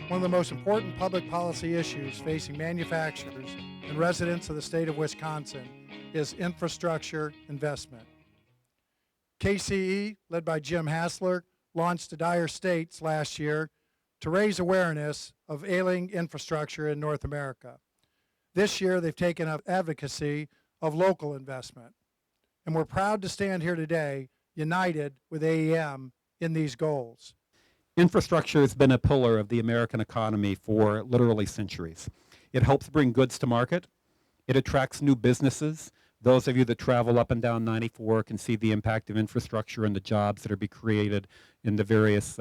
One of the most important public policy issues facing manufacturers and residents of the state of Wisconsin is infrastructure investment. KCE, led by Jim Hassler, launched the Dire States last year to raise awareness of ailing infrastructure in North America. This year, they've taken up advocacy of local investment. And we're proud to stand here today, united with AEM in these goals. Infrastructure has been a pillar of the American economy for literally centuries. It helps bring goods to market. It attracts new businesses. Those of you that travel up and down 94 can see the impact of infrastructure and the jobs that are being created in the various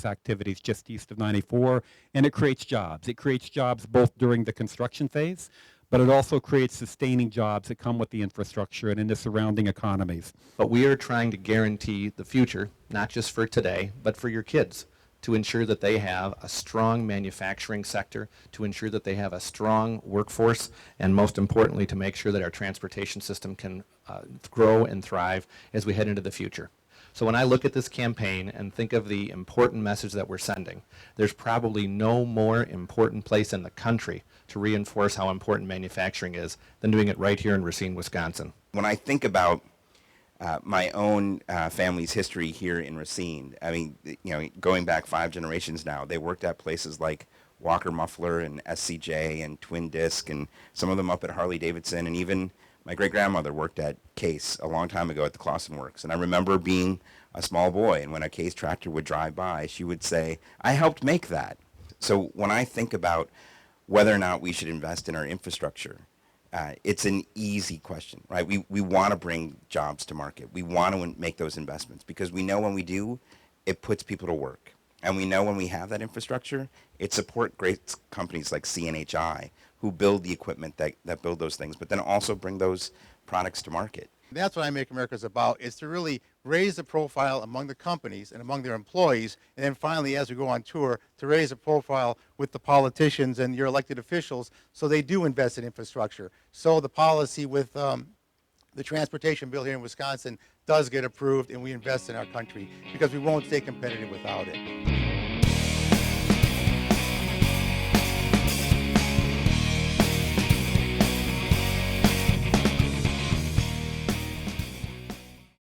activities just east of 94. And it creates jobs. It creates jobs both during the construction phase, but it also creates sustaining jobs that come with the infrastructure and in the surrounding economies. But we are trying to guarantee the future, not just for today, but for your kids, to ensure that they have a strong manufacturing sector, to ensure that they have a strong workforce, and most importantly, to make sure that our transportation system can grow and thrive as we head into the future. So when I look at this campaign and think of the important message that we're sending, there's probably no more important place in the country to reinforce how important manufacturing is than doing it right here in Racine, Wisconsin. When I think about my own family's history here in Racine, I mean, going back 5 generations now, they worked at places like Walker Muffler and SCJ and Twin Disc, and some of them up at Harley-Davidson, and even my great-grandmother worked at Case a long time ago at the Clausen Works. And I remember being a small boy, and when a Case tractor would drive by, she would say, "I helped make that." So when I think about whether or not we should invest in our infrastructure, it's an easy question, right? We want to bring jobs to market. We want to make those investments because we know when we do, it puts people to work. And we know when we have that infrastructure, it supports great companies like CNHI who build the equipment that build those things, but then also bring those products to market. That's what I Make America is about, is to really raise the profile among the companies and among their employees, and then finally, as we go on tour, to raise the profile with the politicians and your elected officials so they do invest in infrastructure. So the policy with the transportation bill here in Wisconsin does get approved, and we invest in our country because we won't stay competitive without it.